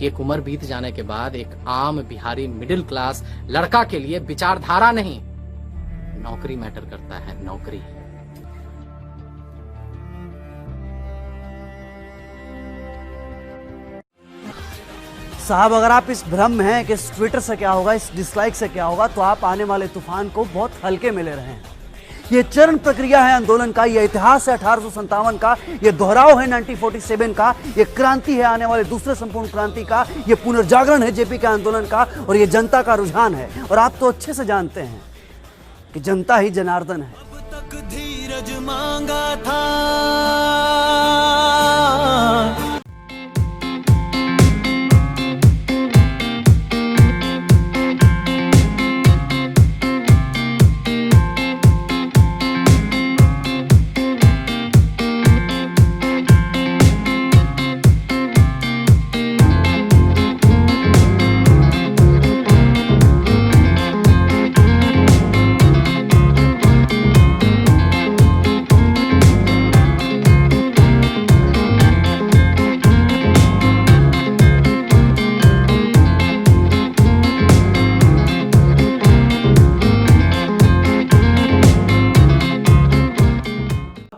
कि एक उम्र बीत जाने के बाद एक आम बिहारी मिडिल क्लास लड़का के लिए विचारधारा नहीं, नौकरी मैटर करता है, नौकरी। साहब, अगर आप इस भ्रम में हैं कि इस ट्विटर से क्या होगा, इस डिसलाइक से क्या होगा, तो आप आने वाले तूफान को बहुत हल्के में ले रहे हैं। ये चरण प्रक्रिया है आंदोलन का, ये इतिहास है 1857 का, ये दोहराव है 1947 का, ये क्रांति है आने वाले दूसरे संपूर्ण क्रांति का, ये पुनर्जागरण है जेपी के आंदोलन का, और ये जनता का रुझान है। और आप तो अच्छे से जानते हैं कि जनता ही जनार्दन है। अब तक धीरज मांगा था,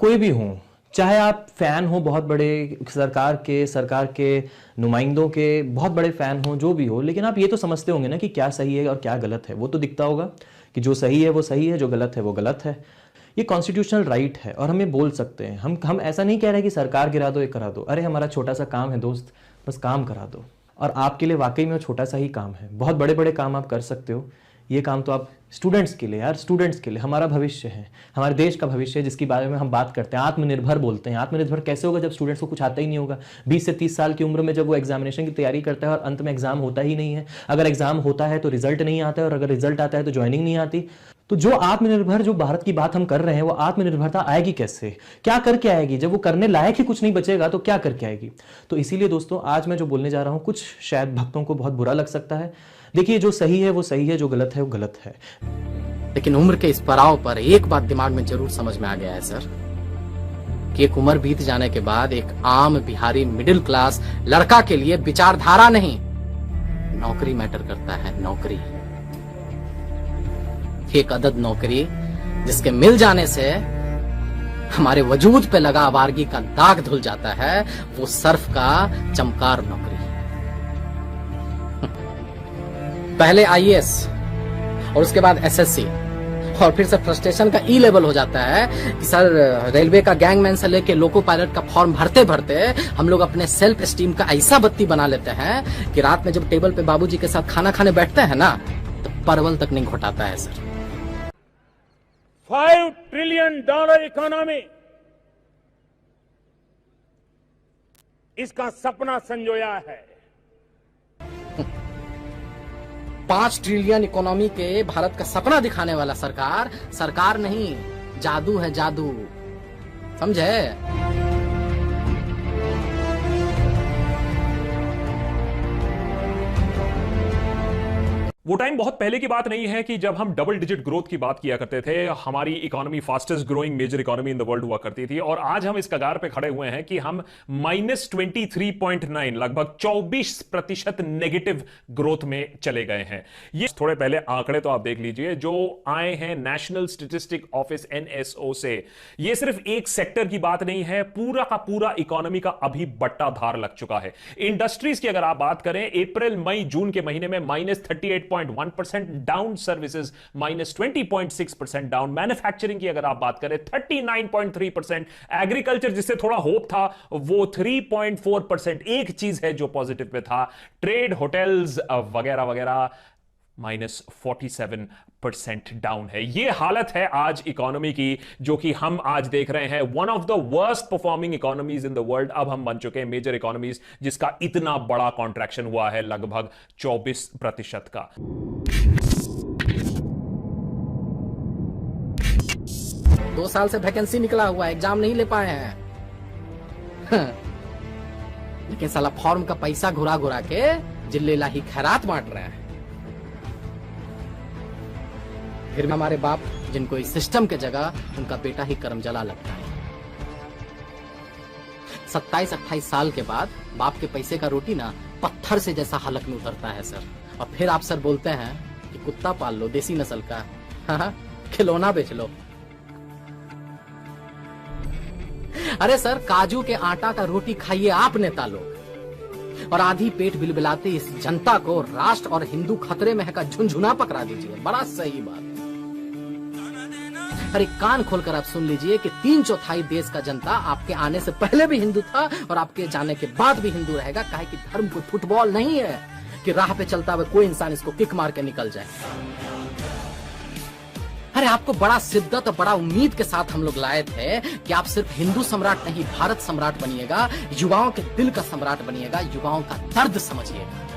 कोई भी हो, चाहे आप फैन हो बहुत बड़े सरकार के नुमाइंदों के बहुत बड़े फैन हो, जो भी हो, लेकिन आप ये तो समझते होंगे ना कि क्या सही है और क्या गलत है। वो तो दिखता होगा कि जो सही है वो सही है, जो गलत है वो गलत है। ये कॉन्स्टिट्यूशनल राइट है और हम ये बोल सकते हैं। हम ऐसा नहीं कह रहे कि सरकार गिरा दो, ये करा दो। अरे हमारा छोटा सा काम है दोस्त, बस काम करा दो। और आपके लिए वाकई में वो छोटा सा ही काम है। बहुत बड़े बड़े काम आप कर सकते हो। ये काम तो आप स्टूडेंट्स के लिए, यार स्टूडेंट्स के लिए, हमारा भविष्य है, हमारे देश का भविष्य है, जिसके बारे में हम बात करते हैं। आत्मनिर्भर बोलते हैं। आत्मनिर्भर कैसे होगा जब स्टूडेंट्स को कुछ आता ही नहीं होगा। 20 से 30 साल की उम्र में जब वो एग्जामिनेशन की तैयारी करता है और अंत में एग्जाम होता ही नहीं है। अगर एग्जाम होता है तो रिजल्ट नहीं आता है, और अगर रिजल्ट आता है तो ज्वाइनिंग नहीं आती। तो जो आत्मनिर्भर, जो भारत की बात हम कर रहे हैं, वो आत्मनिर्भरता आएगी कैसे, क्या करके आएगी? जब वो करने लायक ही कुछ नहीं बचेगा तो क्या करके आएगी? तो इसीलिए दोस्तों, आज मैं जो बोलने जा रहा हूं, कुछ शायद भक्तों को बहुत बुरा लग सकता है। देखिए, जो सही है वो सही है, जो गलत है वो गलत है। लेकिन उम्र के इस पड़ाव पर एक बात दिमाग में जरूर समझ में आ गया है सर, कि एक उम्र बीत जाने के बाद एक आम बिहारी मिडिल क्लास लड़का के लिए विचारधारा नहीं, नौकरी मैटर करता है, नौकरी। एक अदद नौकरी जिसके मिल जाने से हमारे वजूद पे लगा आवारगी का दाग धुल जाता है, वो सर्फ का चमकार नौकरी। पहले आईएएस और उसके बाद एसएससी, और फिर से फ्रस्ट्रेशन का ई लेवल हो जाता है कि सर रेलवे का गैंगमैन से लेके लोको पायलट का फॉर्म भरते भरते हम लोग अपने सेल्फ एस्टीम का ऐसा बत्ती बना लेते हैं कि रात में जब टेबल पे बाबूजी के साथ खाना खाने बैठते हैं ना, तो परवल तक नहीं घोटाता है सर। $5 ट्रिलियन इकोनॉमी, इसका सपना संजोया है। 5 ट्रिलियन इकोनॉमी के भारत का सपना दिखाने वाला सरकार, सरकार नहीं, जादू है, जादू। समझे? वो टाइम बहुत पहले की बात नहीं है कि जब हम डबल डिजिट ग्रोथ की बात किया करते थे। हमारी economy fastest growing major economy in the world हुआ करती थी, और आज हम इस कगार पे खड़े हुए हैं कि हम -23.9, लगभग 24% नेगेटिव ग्रोथ में चले गए हैं। ये थोड़े पहले आंकड़े तो आप देख लीजिए जो आए हैं नेशनल स्टैटिस्टिक ऑफिस NSO से। ये सिर्फ एक सेक्टर की बात नहीं है, पूरा का पूरा इकोनॉमी का अभी बट्टा धार लग चुका है। इंडस्ट्रीज की अगर आप बात करें, अप्रैल मई जून के महीने में -38.1% डाउन, सर्विसेज -20.6% डाउन, मैन्युफैक्चरिंग की अगर आप बात करें 39.3%, एग्रीकल्चर जिससे थोड़ा होप था वो 3.4%। एक चीज है जो पॉजिटिव पे था, ट्रेड, होटल्स वगैरह वगैरह -47% डाउन है। ये हालत है आज इकोनॉमी की, जो कि हम आज देख रहे हैं one of the worst performing economies in the world. अब हम बन चुके हैं मेजर इकोनॉमीज जिसका इतना बड़ा कॉन्ट्रैक्शन हुआ है, लगभग 24% का। 2 साल से वैकेंसी निकला हुआ है, एग्जाम नहीं ले पाए हैं। लेकिन साला फॉर्म का पैसा घुरा घुरा के जिल्लेला ही खैरात बांट रहे हैं। फिर भी हमारे बाप, जिनको इस सिस्टम के जगह उनका बेटा ही करमजला लगता है। 27-28 साल के बाद बाप के पैसे का रोटी ना पत्थर से जैसा हलक में उतरता है सर। और फिर आप सर बोलते हैं कि कुत्ता पाल लो देसी नस्ल का, हाँ, खिलौना बेच लो। अरे सर, काजू के आटा का रोटी खाइए आप नेता लोग, और आधी पेट बिलबिलाते इस जनता को राष्ट्र और हिंदू खतरे में है का झुनझुना पकड़ा दीजिए। बड़ा सही बात। अरे कान खोलकर आप सुन लीजिए कि 3/4 देश का जनता आपके आने से पहले भी हिंदू था और आपके जाने के बाद भी हिंदू रहेगा। काहे कि धर्म कोई फुटबॉल नहीं है कि राह पे चलता हुआ कोई इंसान इसको किक मार के निकल जाए। अरे आपको बड़ा शिद्दत और बड़ा उम्मीद के साथ हम लोग लाए थे कि आप सिर्फ हिंदू सम्राट नहीं, भारत सम्राट बनिएगा, युवाओं के दिल का सम्राट बनिएगा, युवाओं का दर्द समझिएगा।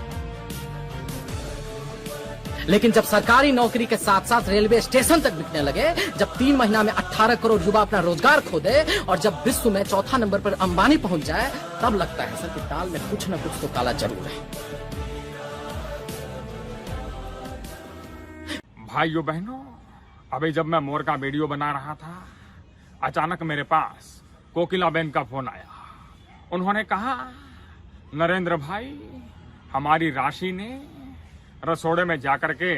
लेकिन जब सरकारी नौकरी के साथ साथ रेलवे स्टेशन तक बिकने लगे, जब 3 महीना में 18 करोड़ युवा अपना रोजगार खो दे, और जब विश्व में 4था नंबर पर अंबानी पहुंच जाए, तब लगता है सर कि दाल में कुछ न कुछ तो काला जरूर है। भाइयों बहनों, अभी जब मैं मोर का वीडियो बना रहा था, अचानक मेरे पास कोकिलाबेन का फोन आया। उन्होंने कहा, नरेंद्र भाई, हमारी राशि ने रसोड़े में जाकर के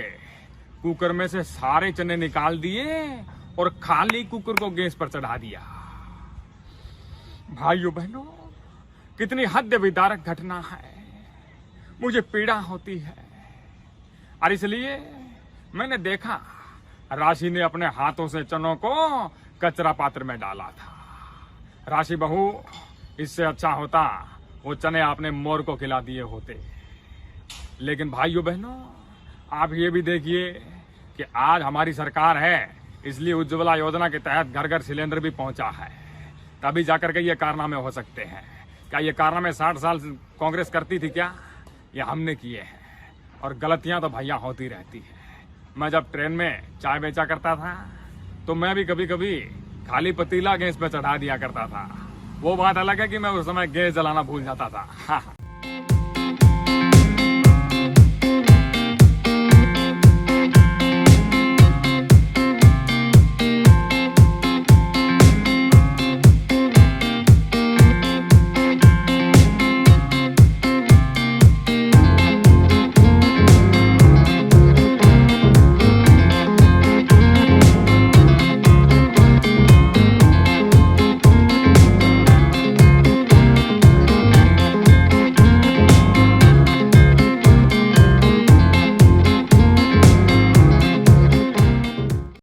कुकर में से सारे चने निकाल दिए और खाली कुकर को गैस पर चढ़ा दिया। भाइयों बहनों, कितनी हद विदारक घटना है, मुझे पीड़ा होती है। और इसलिए मैंने देखा राशि ने अपने हाथों से चनों को कचरा पात्र में डाला था। राशि बहू, इससे अच्छा होता वो चने आपने मोर को खिला दिए होते। लेकिन भाइयों बहनों, आप ये भी देखिए कि आज हमारी सरकार है, इसलिए उज्ज्वला योजना के तहत घर घर सिलेंडर भी पहुंचा है। तभी जाकर के ये कारनामे हो सकते हैं। क्या ये कारनामे 60 साल कांग्रेस करती थी क्या? ये हमने किए हैं। और गलतियां तो भैया होती रहती है। मैं जब ट्रेन में चाय बेचा करता था तो मैं भी कभी कभी खाली पतीला गैस पे चढ़ा दिया करता था। वो बात अलग है कि मैं उस समय गैस जलाना भूल जाता था।